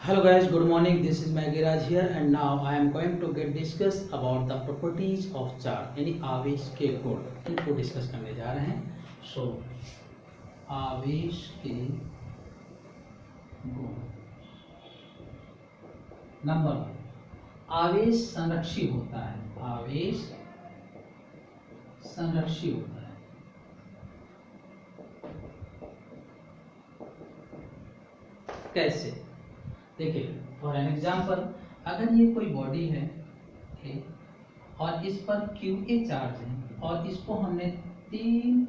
Hello guys, good morning. This is Magiraj here and now I am going to get discuss about the properties of charge यानी आवेश के गुण इनको discuss करने जा रहे हैं. So आवेश के गुण. नंबर 1, आवेश संरक्षी होता है. आवेश संरक्षी होता है. कैसे? देखिए, फॉर एन एग्जाम्पल, अगर ये कोई बॉडी है और इस पर QA चार्ज है और इसको हमने 3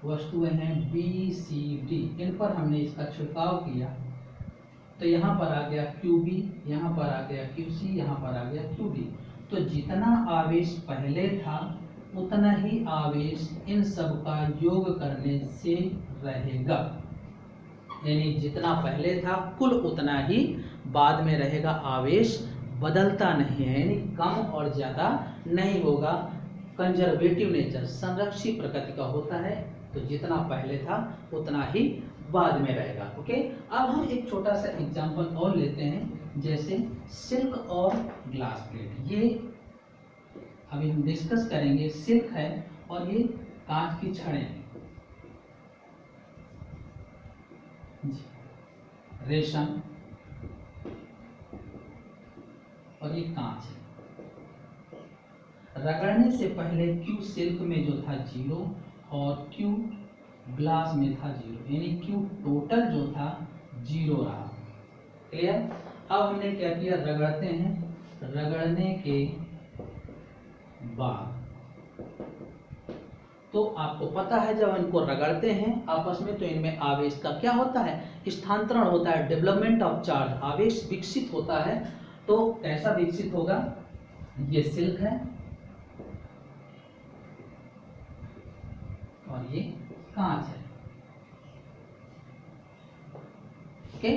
वस्तुएं हैं B, C, D, इन पर हमने इसका छिड़काव किया तो यहाँ पर आ गया QB, यहाँ पर आ गया QC, यहाँ पर आ गया QD. तो जितना आवेश पहले था उतना ही आवेश इन सब का योग करने से रहेगा. यानी जितना पहले था कुल उतना ही बाद में रहेगा. आवेश बदलता नहीं है, यानी कम और ज़्यादा नहीं होगा. कंजर्वेटिव नेचर, संरक्षी प्रकृति का होता है. तो जितना पहले था उतना ही बाद में रहेगा. ओके, अब हम एक छोटा सा एग्जांपल और लेते हैं, जैसे सिल्क और ग्लास प्लेट. ये अभी हम डिस्कस करेंगे. सिल्क है और ये कांच की छड़ें हैं. रेशम और ये कांच है. रगड़ने से पहले Q सिल्क में जो था 0 और Q ग्लास में था 0, यानी Q टोटल जो था 0 रहा. क्लियर? अब हमने क्या किया, रगड़ते हैं. रगड़ने के बाद तो आपको पता है जब इनको रगड़ते हैं आपस में तो इनमें आवेश का क्या होता है, स्थानांतरण होता है. डेवलपमेंट ऑफ चार्ज, आवेश विकसित होता है. तो कैसा विकसित होगा? ये सिल्क है और ये कांच है. ओके,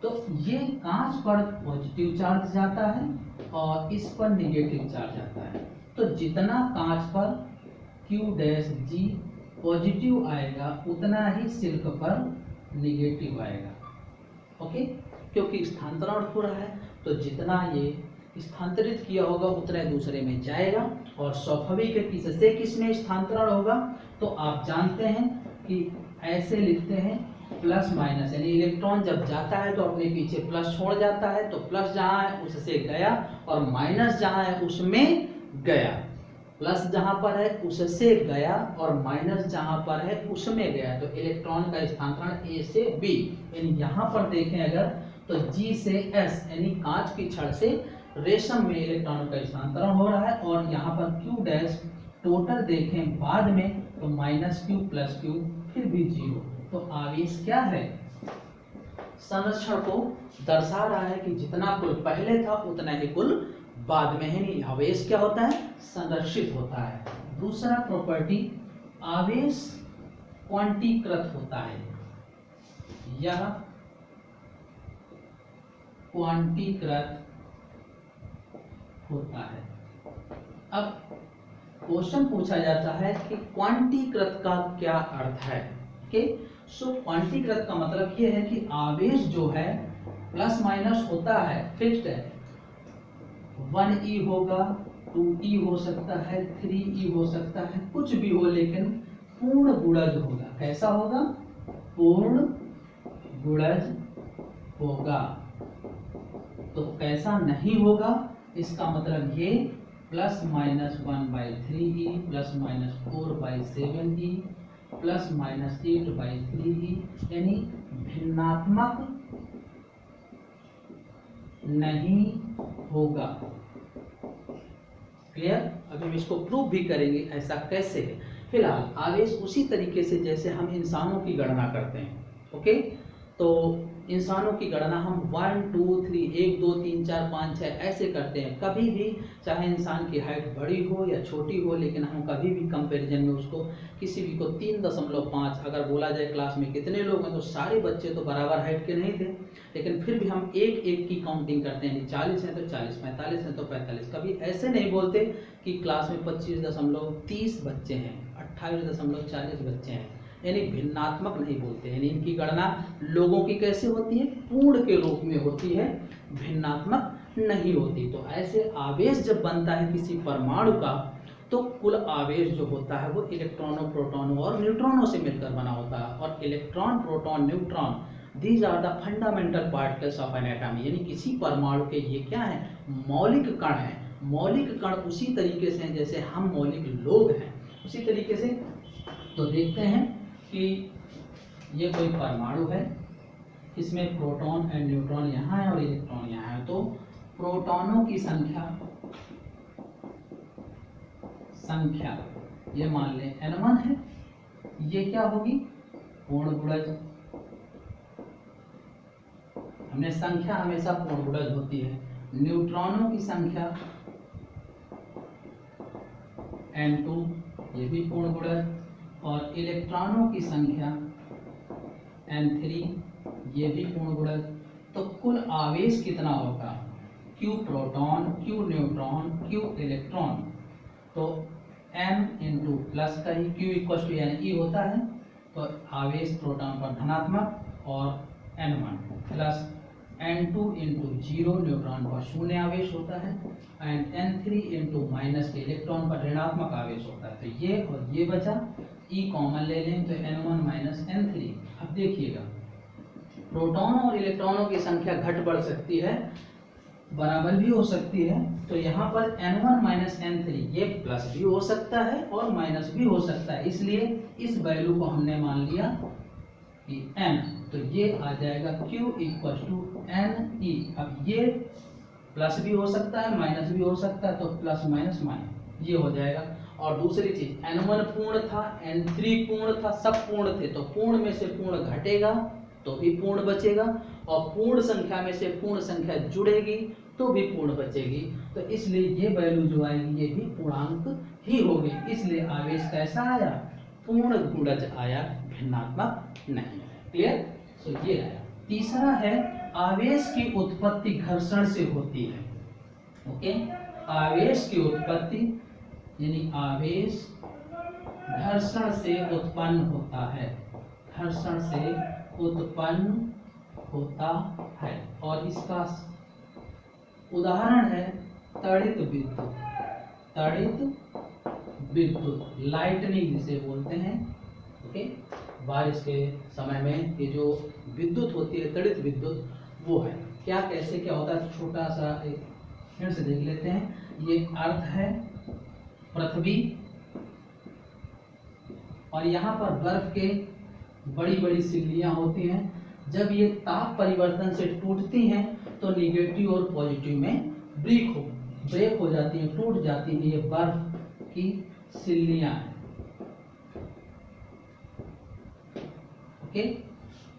तो ये कांच पर पॉजिटिव चार्ज जाता है और इस पर नेगेटिव चार्ज आता है. तो जितना कांच पर Q' पॉजिटिव आएगा उतना ही सिल्क पर नेगेटिव आएगा. ओके, क्योंकि स्थानांतरण हो रहा है तो जितना ये स्थानांतरित किया होगा उतना दूसरे में जाएगा. और स्वाभाविक है किससे किसमें स्थानांतरण होगा, तो आप जानते हैं कि ऐसे लिखते हैं प्लस माइनस, यानी इलेक्ट्रॉन जब जाता है तो अपने पीछे प्लस छोड़ जाता है. तो प्लस जहाँ है उससे गया और माइनस जहाँ है उसमें गया. प्लस जहां पर है उससे गया और माइनस जहां पर है उसमें गया. तो इलेक्ट्रॉन का स्थानांतरण A से B, यानी यहां पर देखें अगर तो G से S, यानी कांच की छड़ से रेशम में इलेक्ट्रॉन का स्थानांतरण हो रहा है. और यहाँ पर Q' टोटल देखें बाद में तो -Q + Q फिर भी 0. तो आवेश क्या है, संरक्षण को दर्शा रहा है कि जितना कुल पहले था उतना ही कुल बाद में है. नहीं, आवेश क्या होता है, संरक्षित होता है. दूसरा प्रॉपर्टी, आवेश क्वांटीकृत होता है. यह क्वांटीकृत होता है. अब क्वेश्चन पूछा जाता है कि क्वांटीकृत का क्या अर्थ है. ओके, सो क्वांटीकृत का मतलब यह है कि आवेश जो है प्लस माइनस होता है, फिक्स्ड है. 1e होगा, 2e हो सकता है, 3e हो सकता है, कुछ भी हो, लेकिन पूर्ण गुणज होगा. कैसा होगा, पूर्ण गुणज होगा. तो कैसा नहीं होगा, इसका मतलब ये ±1/3e ±4/7e ±8/3e, यानी भिन्नात्मक नहीं होगा. क्लियर? अभी हम इसको प्रूव भी करेंगे ऐसा कैसे है. फिलहाल आवेश उसी तरीके से जैसे हम इंसानों की गणना करते हैं. ओके, तो इंसानों की गणना हम 1 2 3 1 2 3 4 5 6 ऐसे करते हैं. कभी भी चाहे इंसान की हाइट बड़ी हो या छोटी हो, लेकिन हम कभी भी कंपैरिजन में उसको किसी भी को 3.5 अगर बोला जाए क्लास में कितने लोग हैं तो सारे बच्चे तो बराबर हाइट के नहीं थे, लेकिन फिर भी हम एक एक की काउंटिंग करते हैं. 40 हैं तो 40, 45 हैं तो 45. कभी ऐसे नहीं बोलते कि क्लास में 25.30 बच्चे हैं, 28.40 बच्चे हैं. यानी भिन्नात्मक नहीं बोलते, यानी इनकी गणना लोगों की कैसे होती है, पूर्ण के रूप में होती है, भिन्नात्मक नहीं होती। तो ऐसे आवेश जब बनता है किसी परमाणु का तो कुल आवेश जो होता है वो इलेक्ट्रॉनों, प्रोटॉनों और न्यूट्रॉनों से मिलकर बना होता है। और electron, proton, neutron these are the fundamental particles of an atom, यानी किसी परमाणु के ये क्या है, मौलिक कण है। मौलिक कण उसी तरीके से जैसे हम मौलिक लोग हैं, उसी तरीके से। तो देखते हैं कि ये कोई परमाणु है, इसमें प्रोटॉन एंड न्यूट्रॉन यहाँ है और इलेक्ट्रॉन यहाँ है। तो प्रोटॉनों की संख्या ये मान लें n1 है, ये क्या होगी, पूर्ण गुणज। हमने संख्या हमेशा पूर्ण गुणज होती है। न्यूट्रॉनों की संख्या n2, ये भी पूर्ण गुणज। और इलेक्ट्रॉनों की संख्या n3, ये भी पूर्ण गुणज। तो कुल आवेश कितना होगा, q proton, q neutron, q electron. तो m इंटू प्लस का ही q equal to N E होता है। तो आवेश प्रोटॉन पर धनात्मक और n1 plus n2 into 0 neutron पर शून्य आवेश होता है एंड n3 इंटू माइनस के इलेक्ट्रॉन पर ऋणात्मक आवेश होता है। तो ये और ये बचा, e कॉमन ले लें तो n1 माइनस n3। अब देखिएगा प्रोटॉन और इलेक्ट्रॉनों की संख्या घट बढ़ सकती है, बराबर भी हो सकती है। तो यहाँ पर n1 माइनस n3 ये प्लस भी हो सकता है और माइनस भी हो सकता है, इसलिए इस वैल्यू को हमने मान लिया कि n। तो ये आ जाएगा q इक्वल टू n ई। अब ये प्लस भी हो सकता है, माइनस भी हो सकता है, तो प्लस माइनस माइनस ये हो जाएगा। और दूसरी चीज n1 पूर्ण था, n3 पूर्ण था, सब पूर्ण थे, तो पूर्ण में से पूर्ण घटेगा तो भी पूर्ण बचेगा, और पूर्ण संख्या में से पूर्ण संख्या जुड़ेगी तो भी पूर्ण बचेगी। तो इसलिए ये वैल्यू जो आएगी ये भी पूर्णांक ही होगी, इसलिए आवेश कैसा आया, पूर्ण गुणज आया, भिन्नात्मक नहीं आया। क्लियर? तो ये आया। तीसरा है आवेश की उत्पत्ति घर्षण से होती है। ओके, आवेश की उत्पत्ति यानी आवेश घर्षण से उत्पन्न होता है, घर्षण से उत्पन्न होता है। और इसका उदाहरण है तड़ित विद्युत, तड़ित विद्युत, लाइटनिंग जिसे बोलते हैं। ओके, बारिश के समय में ये जो विद्युत होती है, तड़ित विद्युत, वो है। क्या, कैसे, क्या होता है, छोटा सा एक फिर से देख लेते हैं। ये अर्थ है, पृथ्वी, और यहाँ पर बर्फ के बड़ी बड़ी सिल्लियां होती हैं। जब ये ताप परिवर्तन से टूटती हैं तो निगेटिव और पॉजिटिव में ब्रेक हो जाती हैं, टूट जाती हैं। ये बर्फ की सिल्लियां हैं। ओके,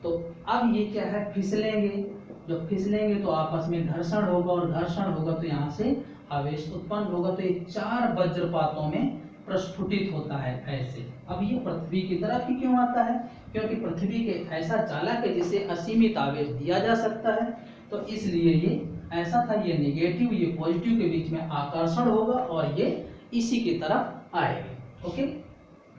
तो अब ये क्या है, फिसलेंगे। जब फिसलेंगे तो आपस में घर्षण होगा, और घर्षण होगा तो यहाँ से आवेश उत्पन्न होगा। तो ये 4 वज्रपातों में प्रस्फुटित होता है ऐसे। अब ये पृथ्वी की तरफ ही क्यों आता है, क्योंकि पृथ्वी के ऐसा चालक है जिसे असीमित आवेश दिया जा सकता है, तो इसलिए ये ऐसा था। ये नेगेटिव, ये पॉजिटिव के बीच में आकर्षण होगा और ये इसी की तरफ आएगा। ओके,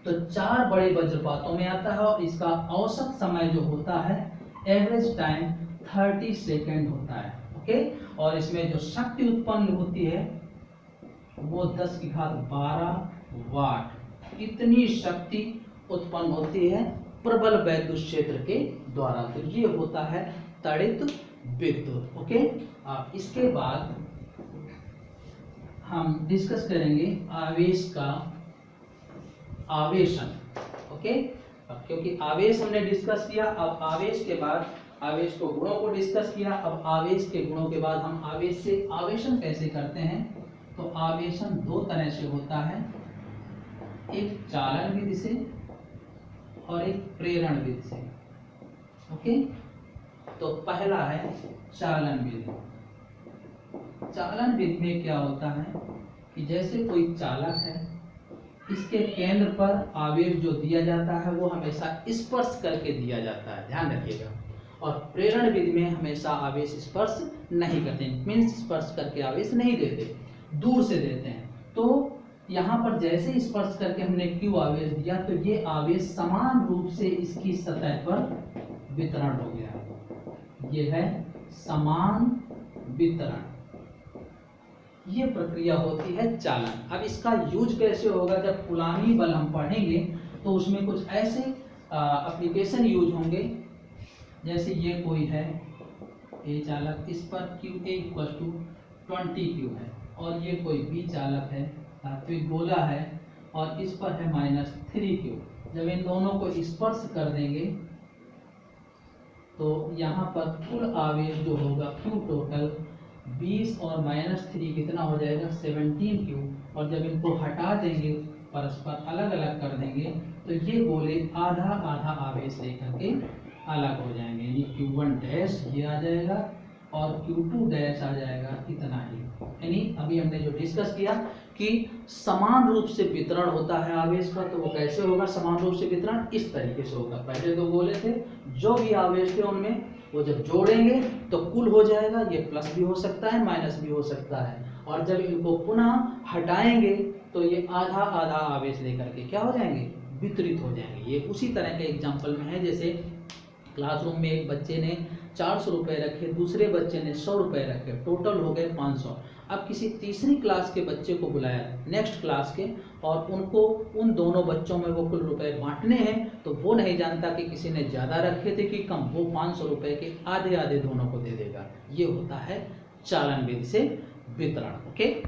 तो 4 बड़े वज्रपातों में आता है, और इसका औसत समय जो होता है, एवरेज टाइम 30 सेकेंड होता है। ओके, और इसमें जो शक्ति उत्पन्न होती है वो 10 की घात 12 वाट, इतनी शक्ति उत्पन्न होती है प्रबल वैद्युत क्षेत्र के द्वारा। तो ये होता है तड़ित विद्युत। ओके, अब इसके बाद हम डिस्कस करेंगे आवेश का आवेशन। ओके, अब क्योंकि आवेश हमने डिस्कस किया, अब आवेश के बाद आवेश को गुणों को डिस्कस किया। अब आवेश के गुणों के बाद हम आवेश से आवेशन कैसे करते हैं। तो आवेशन 2 तरह से होता है, एक चालन विधि से और एक प्रेरण विधि से। ओके, तो पहला है चालन विधि। चालन विधि में क्या होता है कि जैसे कोई चालक है, इसके केंद्र पर आवेश जो दिया जाता है वो हमेशा स्पर्श करके दिया जाता है, ध्यान रखिएगा। और प्रेरण विधि में हमेशा आवेश स्पर्श नहीं करते, मीन्स स्पर्श करके आवेश नहीं देते, दूर से देते हैं। तो यहाँ पर जैसे स्पर्श करके हमने Q आवेश दिया तो ये आवेश समान रूप से इसकी सतह पर वितरण हो गया। ये है समान वितरण। ये प्रक्रिया होती है चालन। अब इसका यूज कैसे होगा? जब कूलामी बल हम पढ़ेंगे तो उसमें कुछ ऐसे एप्लीकेशन यूज होंगे, जैसे ये कोई है ए चालक, इस पर QA = 20Q है, और ये कोई B चालक है, धात्विक गोला है, और इस पर है -3Q। जब इन दोनों को स्पर्श कर देंगे तो यहाँ पर कुल आवेश जो होगा Q टोटल 20 और -3 कितना हो जाएगा? 17Q। और जब इनको हटा देंगे, परस्पर अलग अलग कर देंगे, तो ये गोले आधा आधा आवेश लेकर के अलग हो जाएंगे। यानी Q1 डैश ये आ जाएगा और Q2 डैश आ जाएगा इतना ही। यानी अभी हमने जो डिस्कस किया कि समान रूप से वितरण होता है आवेश का, तो वो कैसे होगा समान रूप से वितरण? इस तरीके से होगा। पहले दो गोले थे, जो भी आवेश थे उनमें वो जब जोड़ेंगे तो कुल हो जाएगा। ये प्लस भी हो सकता है, माइनस भी हो सकता है, और जब इनको पुनः हटाएंगे तो ये आधा आधा आवेश लेकर के क्या हो जाएंगे? वितरित हो जाएंगे। ये उसी तरह के एग्जाम्पल में है, जैसे क्लासरूम में एक बच्चे ने 400 रुपये रखे, दूसरे बच्चे ने 100 रुपये रखे, टोटल हो गए 500। अब किसी तीसरी क्लास के बच्चे को बुलाया, नेक्स्ट क्लास के, और उनको उन दोनों बच्चों में वो कुल रुपए बांटने हैं, तो वो नहीं जानता कि किसी ने ज़्यादा रखे थे कि कम। वो 500 रुपये के आधे आधे दोनों को दे देगा। ये होता है चालन विधि से वितरण। ओके।